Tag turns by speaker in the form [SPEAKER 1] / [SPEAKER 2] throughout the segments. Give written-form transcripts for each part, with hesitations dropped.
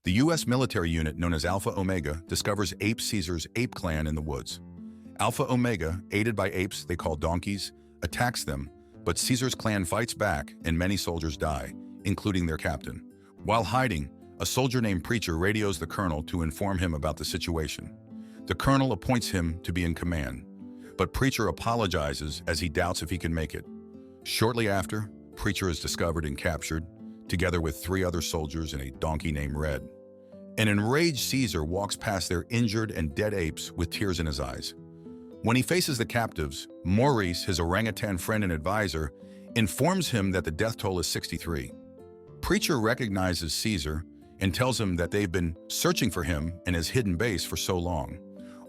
[SPEAKER 1] The U.S. military unit known as Alpha Omega discovers Ape Caesar's ape clan in the woods. Alpha Omega, aided by apes they call donkeys, attacks them, but Caesar's clan fights back and many soldiers die, including their captain. While hiding, a soldier named Preacher radios the colonel to inform him about the situation. The colonel appoints him to be in command, but Preacher apologizes as he doubts if he can make it. Shortly after, Preacher is discovered and captured, together with 3 other soldiers and a donkey named Red. An enraged Caesar walks past their injured and dead apes with tears in his eyes. When he faces the captives, Maurice, his orangutan friend and advisor, informs him that the death toll is 63. Preacher recognizes Caesar and tells him that they've been searching for him and his hidden base for so long.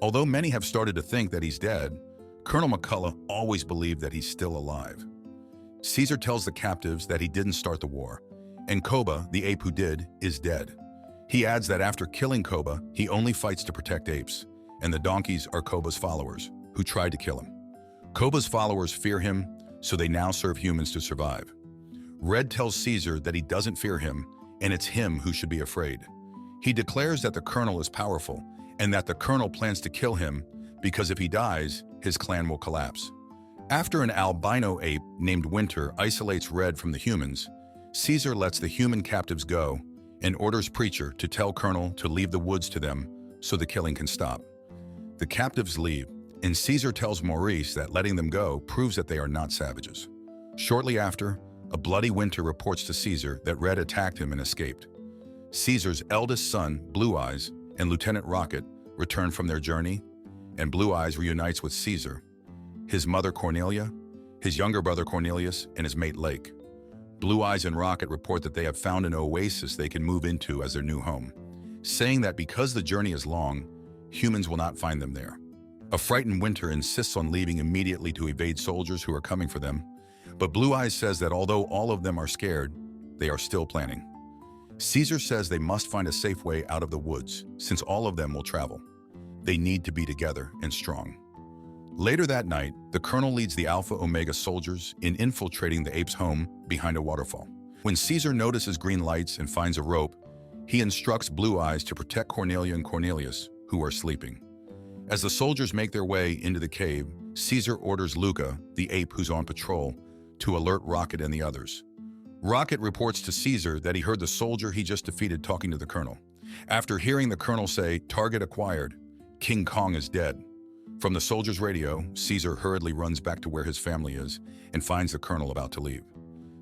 [SPEAKER 1] Although many have started to think that he's dead, Colonel McCullough always believed that he's still alive. Caesar tells the captives that he didn't start the war, and Koba, the ape who did, is dead. He adds that after killing Koba, he only fights to protect apes, and the donkeys are Koba's followers, who tried to kill him. Koba's followers fear him, so they now serve humans to survive. Red tells Caesar that he doesn't fear him, and it's him who should be afraid. He declares that the colonel is powerful, and that the colonel plans to kill him because if he dies, his clan will collapse. After an albino ape named Winter isolates Red from the humans, Caesar lets the human captives go and orders Preacher to tell Colonel to leave the woods to them so the killing can stop. The captives leave, and Caesar tells Maurice that letting them go proves that they are not savages. Shortly after, a bloody Winter reports to Caesar that Red attacked him and escaped. Caesar's eldest son, Blue Eyes, and Lieutenant Rocket return from their journey, and Blue Eyes reunites with Caesar, his mother Cornelia, his younger brother Cornelius, and his mate Lake. Blue Eyes and Rocket report that they have found an oasis they can move into as their new home, saying that because the journey is long, humans will not find them there. A frightened Winter insists on leaving immediately to evade soldiers who are coming for them, but Blue Eyes says that although all of them are scared, they are still planning. Caesar says they must find a safe way out of the woods, since all of them will travel. They need to be together and strong. Later that night, the colonel leads the Alpha Omega soldiers in infiltrating the ape's home behind a waterfall. When Caesar notices green lights and finds a rope, he instructs Blue Eyes to protect Cornelia and Cornelius, who are sleeping. As the soldiers make their way into the cave, Caesar orders Luca, the ape who's on patrol, to alert Rocket and the others. Rocket reports to Caesar that he heard the soldier he just defeated talking to the colonel. After hearing the colonel say, "Target acquired, King Kong is dead." From the soldier's radio, Caesar hurriedly runs back to where his family is and finds the colonel about to leave.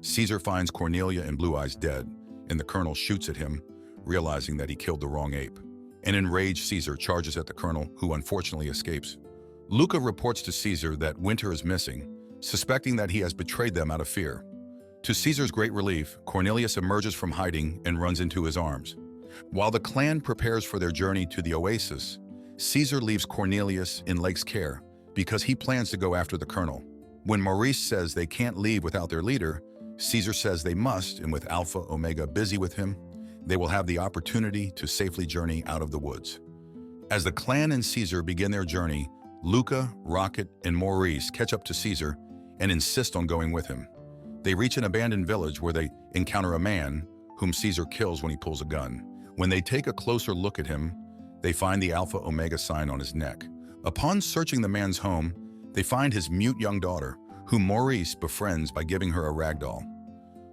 [SPEAKER 1] Caesar finds Cornelia and Blue Eyes dead, and the colonel shoots at him, realizing that he killed the wrong ape. An enraged Caesar charges at the colonel, who unfortunately escapes. Luca reports to Caesar that Winter is missing, suspecting that he has betrayed them out of fear. To Caesar's great relief, Cornelius emerges from hiding and runs into his arms. While the clan prepares for their journey to the oasis, Caesar leaves Cornelius in Lake's care because he plans to go after the colonel. When Maurice says they can't leave without their leader, Caesar says they must, and with Alpha Omega busy with him, they will have the opportunity to safely journey out of the woods. As the clan and Caesar begin their journey, Luca, Rocket, and Maurice catch up to Caesar and insist on going with him. They reach an abandoned village where they encounter a man whom Caesar kills when he pulls a gun. When they take a closer look at him, they find the Alpha Omega sign on his neck. Upon searching the man's home, they find his mute young daughter, whom Maurice befriends by giving her a rag doll.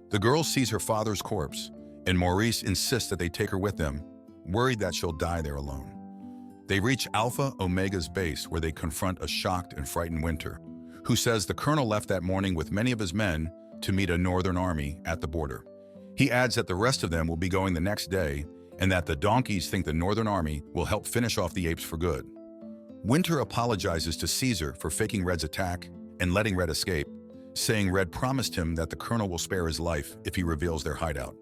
[SPEAKER 1] The girl sees her father's corpse, and Maurice insists that they take her with them, worried that she'll die there alone. They reach Alpha Omega's base where they confront a shocked and frightened Winter, who says the colonel left that morning with many of his men to meet a northern army at the border. He adds that the rest of them will be going the next day, and that the donkeys think the northern army will help finish off the apes for good. Winter apologizes to Caesar for faking Red's attack and letting Red escape, saying Red promised him that the colonel will spare his life if he reveals their hideout.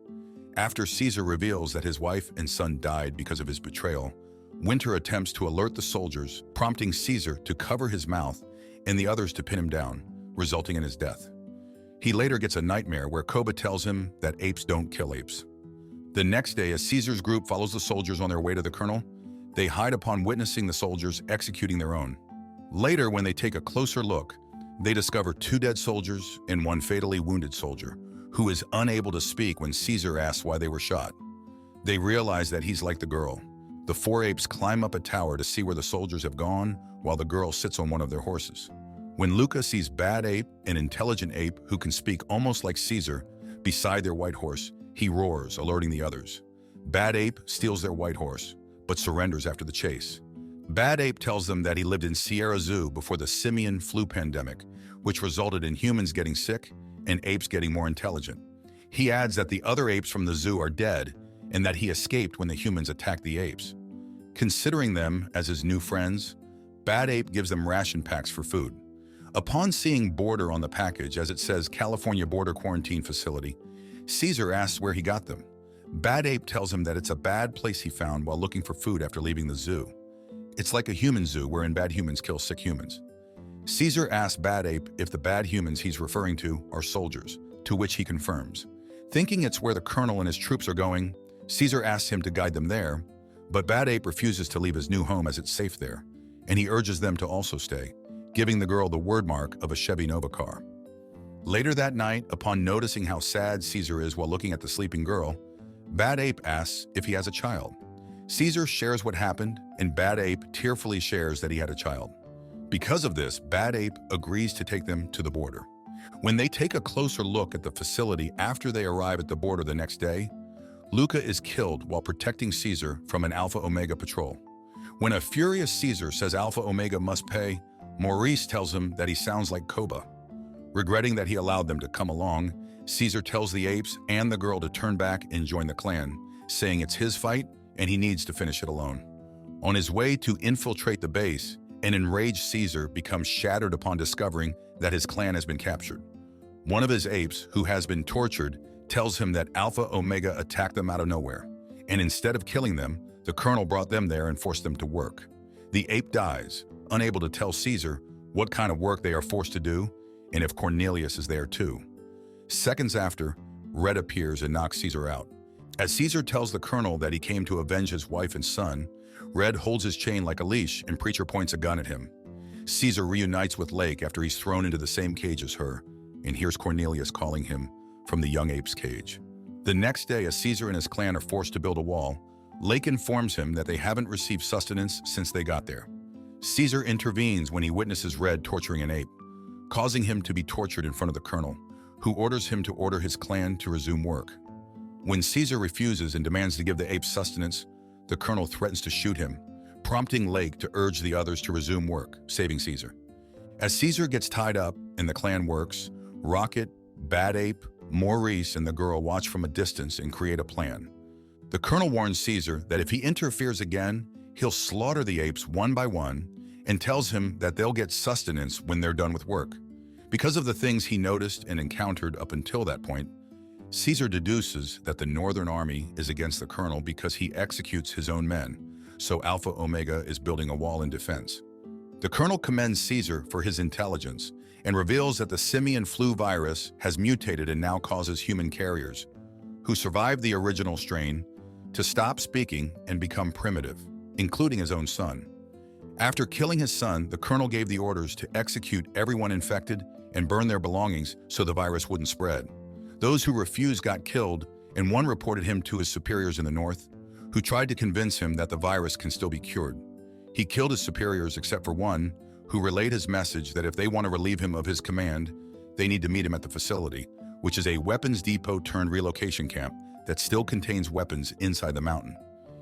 [SPEAKER 1] After Caesar reveals that his wife and son died because of his betrayal, Winter attempts to alert the soldiers, prompting Caesar to cover his mouth and the others to pin him down, resulting in his death. He later gets a nightmare where Koba tells him that apes don't kill apes. The next day, as Caesar's group follows the soldiers on their way to the colonel, they hide upon witnessing the soldiers executing their own. Later, when they take a closer look, they discover 2 dead soldiers and 1 fatally wounded soldier, who is unable to speak when Caesar asks why they were shot. They realize that he's like the girl. The four apes climb up a tower to see where the soldiers have gone, while the girl sits on one of their horses. When Luca sees Bad Ape, an intelligent ape who can speak almost like Caesar, beside their white horse, he roars, alerting the others. Bad Ape steals their white horse, but surrenders after the chase. Bad Ape tells them that he lived in Sierra Zoo before the simian flu pandemic, which resulted in humans getting sick and apes getting more intelligent. He adds that the other apes from the zoo are dead and that he escaped when the humans attacked the apes. Considering them as his new friends, Bad Ape gives them ration packs for food. Upon seeing border on the package, as it says California Border Quarantine Facility, Caesar asks where he got them. Bad Ape tells him that it's a bad place he found while looking for food after leaving the zoo. It's like a human zoo wherein bad humans kill sick humans. Caesar asks Bad Ape if the bad humans he's referring to are soldiers, to which he confirms. Thinking it's where the colonel and his troops are going, Caesar asks him to guide them there, but Bad Ape refuses to leave his new home as it's safe there, and he urges them to also stay, giving the girl the word mark of a Chevy Nova car. Later that night, upon noticing how sad Caesar is while looking at the sleeping girl, Bad Ape asks if he has a child. Caesar shares what happened, and Bad Ape tearfully shares that he had a child. Because of this, Bad Ape agrees to take them to the border. When they take a closer look at the facility after they arrive at the border the next day, Luca is killed while protecting Caesar from an Alpha Omega patrol. When a furious Caesar says Alpha Omega must pay, Maurice tells him that he sounds like Koba. Regretting that he allowed them to come along, Caesar tells the apes and the girl to turn back and join the clan, saying it's his fight and he needs to finish it alone. On his way to infiltrate the base, an enraged Caesar becomes shattered upon discovering that his clan has been captured. One of his apes, who has been tortured, tells him that Alpha Omega attacked them out of nowhere, and instead of killing them, the colonel brought them there and forced them to work. The ape dies, unable to tell Caesar what kind of work they are forced to do, and if Cornelius is there too. Seconds after, Red appears and knocks Caesar out. As Caesar tells the colonel that he came to avenge his wife and son, Red holds his chain like a leash and Preacher points a gun at him. Caesar reunites with Lake after he's thrown into the same cage as her, and hears Cornelius calling him from the young ape's cage. The next day, as Caesar and his clan are forced to build a wall, Lake informs him that they haven't received sustenance since they got there. Caesar intervenes when he witnesses Red torturing an ape, causing him to be tortured in front of the colonel, who orders him to order his clan to resume work. When Caesar refuses and demands to give the apes sustenance, the colonel threatens to shoot him, prompting Lake to urge the others to resume work, saving Caesar. As Caesar gets tied up and the clan works, Rocket, Bad Ape, Maurice, and the girl watch from a distance and create a plan. The colonel warns Caesar that if he interferes again, he'll slaughter the apes one by one and tells him that they'll get sustenance when they're done with work. Because of the things he noticed and encountered up until that point, Caesar deduces that the Northern Army is against the colonel because he executes his own men, so Alpha Omega is building a wall in defense. The colonel commends Caesar for his intelligence and reveals that the simian flu virus has mutated and now causes human carriers, who survived the original strain, to stop speaking and become primitive, including his own son. After killing his son, the colonel gave the orders to execute everyone infected and burn their belongings so the virus wouldn't spread. Those who refused got killed, and one reported him to his superiors in the north, who tried to convince him that the virus can still be cured. He killed his superiors except for one, who relayed his message that if they want to relieve him of his command, they need to meet him at the facility, which is a weapons depot turned relocation camp that still contains weapons inside the mountain.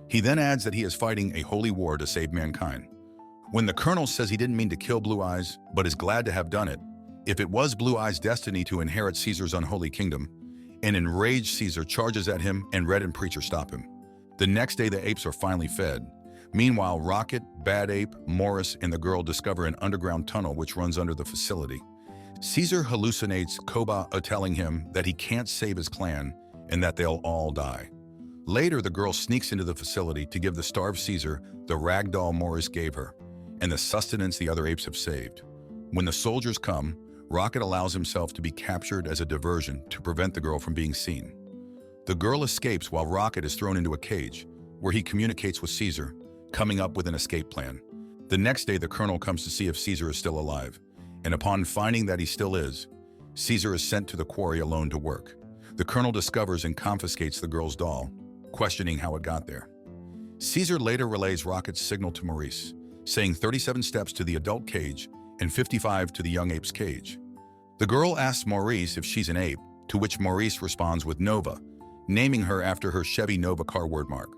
[SPEAKER 1] He then adds that he is fighting a holy war to save mankind. When the colonel says he didn't mean to kill Blue Eyes, but is glad to have done it, if it was Blue Eyes' destiny to inherit Caesar's unholy kingdom, an enraged Caesar charges at him and Red and Preacher stop him. The next day, the apes are finally fed. Meanwhile, Rocket, Bad Ape, Morris, and the girl discover an underground tunnel which runs under the facility. Caesar hallucinates Koba telling him that he can't save his clan and that they'll all die. Later, the girl sneaks into the facility to give the starved Caesar the ragdoll Morris gave her and the sustenance the other apes have saved. When the soldiers come, Rocket allows himself to be captured as a diversion to prevent the girl from being seen. The girl escapes while Rocket is thrown into a cage, where he communicates with Caesar, coming up with an escape plan. The next day, the colonel comes to see if Caesar is still alive, and upon finding that he still is, Caesar is sent to the quarry alone to work. The colonel discovers and confiscates the girl's doll, questioning how it got there. Caesar later relays Rocket's signal to Maurice, saying 37 steps to the adult cage and 55 to the young ape's cage. The girl asks Maurice if she's an ape, to which Maurice responds with Nova, naming her after her Chevy Nova car wordmark.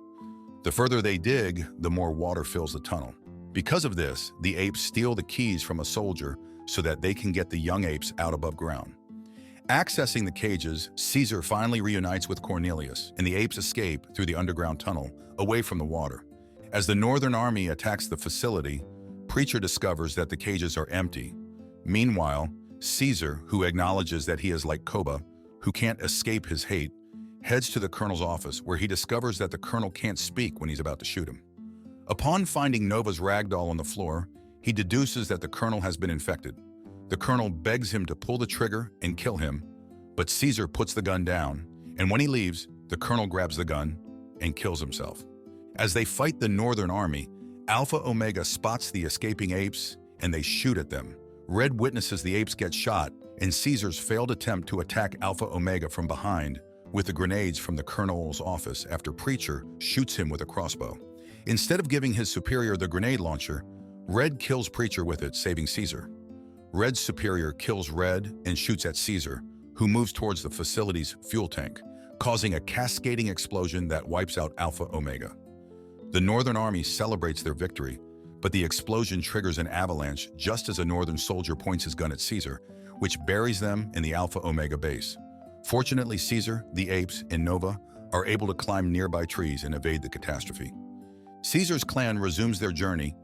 [SPEAKER 1] The further they dig, the more water fills the tunnel. Because of this, the apes steal the keys from a soldier so that they can get the young apes out above ground. Accessing the cages, Caesar finally reunites with Cornelius, and the apes escape through the underground tunnel, away from the water. As the Northern Army attacks the facility, Preacher discovers that the cages are empty. Meanwhile, Caesar, who acknowledges that he is like Koba, who can't escape his hate, heads to the colonel's office, where he discovers that the colonel can't speak when he's about to shoot him. Upon finding Nova's ragdoll on the floor, he deduces that the colonel has been infected. The colonel begs him to pull the trigger and kill him, but Caesar puts the gun down, and when he leaves, the colonel grabs the gun and kills himself. As they fight the Northern Army, Alpha Omega spots the escaping apes, and they shoot at them. Red witnesses the apes get shot, and Caesar's failed attempt to attack Alpha Omega from behind with the grenades from the colonel's office after Preacher shoots him with a crossbow. Instead of giving his superior the grenade launcher, Red kills Preacher with it, saving Caesar. Red's superior kills Red and shoots at Caesar, who moves towards the facility's fuel tank, causing a cascading explosion that wipes out Alpha Omega. The Northern Army celebrates their victory, but the explosion triggers an avalanche just as a Northern soldier points his gun at Caesar, which buries them in the Alpha Omega base. Fortunately, Caesar, the apes, and Nova are able to climb nearby trees and evade the catastrophe. Caesar's clan resumes their journey,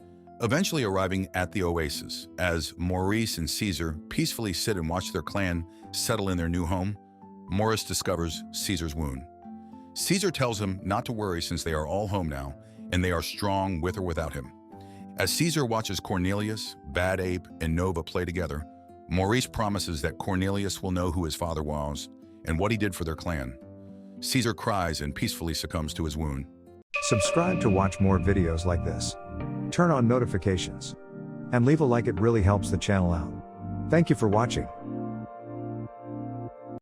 [SPEAKER 1] eventually arriving at the oasis. As Maurice and Caesar peacefully sit and watch their clan settle in their new home, Maurice discovers Caesar's wound. Caesar tells him not to worry since they are all home now, and they are strong with or without him. As Caesar watches Cornelius, Bad Ape, and Nova play together, Maurice promises that Cornelius will know who his father was and what he did for their clan. Caesar cries and peacefully succumbs to his wound.
[SPEAKER 2] Subscribe to watch more videos like this. Turn on notifications. And leave a like, it really helps the channel out. Thank you for watching.